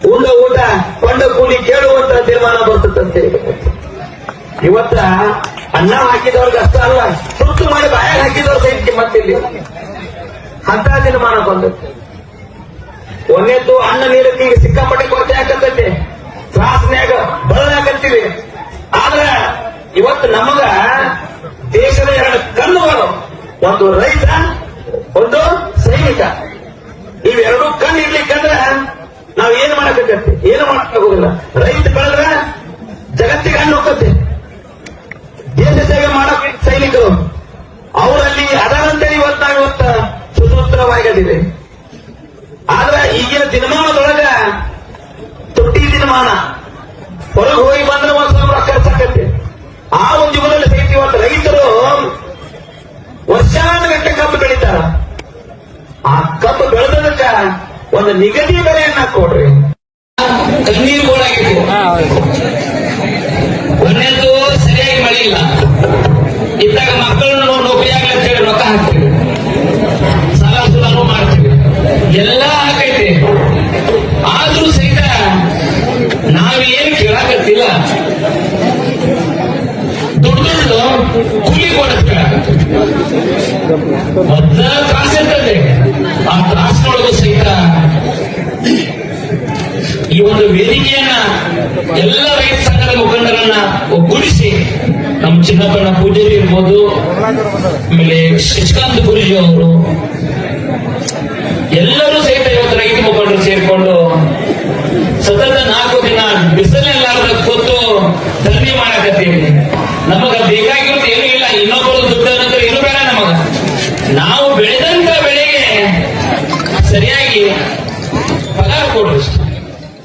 ಊಟ ಕೊಂಡ ಕೂಲಿ ಕೇಳುವಂತ ತೀರ್ಮಾನ ಬರ್ತದಂತೆ. ಇವತ್ತ ಅನ್ನ ಹಾಕಿದವ್ರಿಗೆ ಅಷ್ಟ ಅಲ್ಲ, ಸುತ್ತು ಮಾಡಿ ಬಾಯಾಗ ಹಾಕಿದವ್ರ ಸೈನ್ಗೆ ಮತ್ತಿಲ್ಲಿ ಅಂತ ತೀರ್ಮಾನ ಬಂದತ್ತೆ. ಒಂದೇದ್ದು ಅನ್ನ ನೀರಕ್ಕೆ ಈಗ ಸಿಕ್ಕಾಪಟ್ಟೆ ಕೊರತೆ ಹಾಕತ್ತೈತೆ, ತ್ರಾಸನ್ಯಾಗ ಬಳಲಾಕತ್ತೀವಿ. ಆದ್ರ ಇವತ್ತು ನಮಗ ದೇಶದ ಎರಡು ಕಣ್ಣುಗಳು, ಒಂದು ರೈತ, ಒಂದು ಸೈನಿಕ. ಇವೆರಡೂ ಕಣ್ಣು ಇರ್ಲಿಕ್ಕಂದ್ರ ನಾವ್ ಏನ್ ಮಾಡಕತ್ತಿ, ಏನು ಮಾಡಕ್ಕಾಗೋದಿಲ್ಲ. ರೈತ ಬೆಳೆದ್ರ ಜಗತ್ತಿಗೆ ಹಣ್ಣು ಹೋಗತ್ತೆ. ದೇಶ ಸೇವೆ ಮಾಡೋ ಸೈನಿಕರು ಅವರಲ್ಲಿ ಅದರಂತೆ ಇವತ್ತ ಸುಸೂತ್ರವಾಗಿದ್ದೀವಿ. ಆದ್ರೆ ಈಗಿನ ದಿನಮಾನದೊಳಗ ತುಟ್ಟಿ ದಿನಮಾನ, ಹೊರಗೆ ಹೋಗಿ ಬಂದ್ರೆ ಒಂದ್ ಸಾವಿರ ಖರ್ಚಾಕತ್ತೆ. ಆ ಒಂದು ಯುಗದಲ್ಲಿ ಸಹಿತ ಇವತ್ತು ರೈತರು ವರ್ಷಾನುಗಟ್ಟಲೆ ಕಬ್ಬು ಬೆಳೀತಾರ. ಆ ಕಬ್ಬು ಬೆಳೆದದಕ್ಕ ಒಂದು ನಿಗದಿ ಬೆಲೆಯನ್ನ ಕೊಡ್ರಿ. ಕಣ್ಣೀರು ಗೋಳಾಗಿತ್ತು. ಒಂದೇದು ಸರಿಯಾಗಿ ಮಳೆ ಇಲ್ಲ, ಇದ್ದಾಗ ಮಕ್ಕಳನ್ನು ನೌಕರಿ ಆಗ್ಲಿ ಅಂತ ಹೇಳಿ ರೊಕ್ಕ ಹಾಕ್ತೀವಿ, ಸಾಲ ಸುಧಾರಣೆ ಮಾಡ್ತೀವಿ, ಎಲ್ಲ ಹಾಕೈತಿ. ಆದ್ರೂ ಸಹಿತ ನಾವೇನು ಕೇಳಾಕತ್ತಿಲ್ಲ, ದುಡ್ಡು ಕೂಲಿ ಕೊಡಕ್ಕೆ ಮೊದಲ ತ್ರಾಸ ಇರ್ತದೆ. ಆ ತ್ರಾಸನೊಳಗೂ ಸಹಿತ ಈ ಒಂದು ವೇದಿಕೆಯನ್ನ ಎಲ್ಲ ರೈತ ಸಂಘದ ಮುಖಂಡರನ್ನ ಒಗ್ಗೂಡಿಸಿ, ನಮ್ಮ ಚಿನ್ನಪ್ಪನ ಪೂಜಾರಿ ಇರ್ಬೋದು, ಆಮೇಲೆ ಶಶಿಕಾಂತ್ ಗುರುಜಿ ಅವರು, ಎಲ್ಲರೂ ಸಹಿತ ಇವತ್ತು ರೈತ ಮುಖಂಡರು ಸೇರ್ಕೊಂಡು ಸತತ 4 ದಿನ ಬಿಸಿಲೆಲ್ಲಾರ್ದ ಕೂತು ಧರಣಿ ಮಾಡಕತ್ತೀವಿ. ನಮಗ ಬೇಕಾಗಿರೋದು ಏನೂ ಇಲ್ಲ, ಇನ್ನೊಬ್ಬರು ದುಡ್ಡು ಅನ್ನೋದು ಏನು ಬೇಡ. ನಮಗ ನಾವು ಬೆಳೆದಂತ ಬೆಳೆಗೆ ಸರಿಯಾಗಿ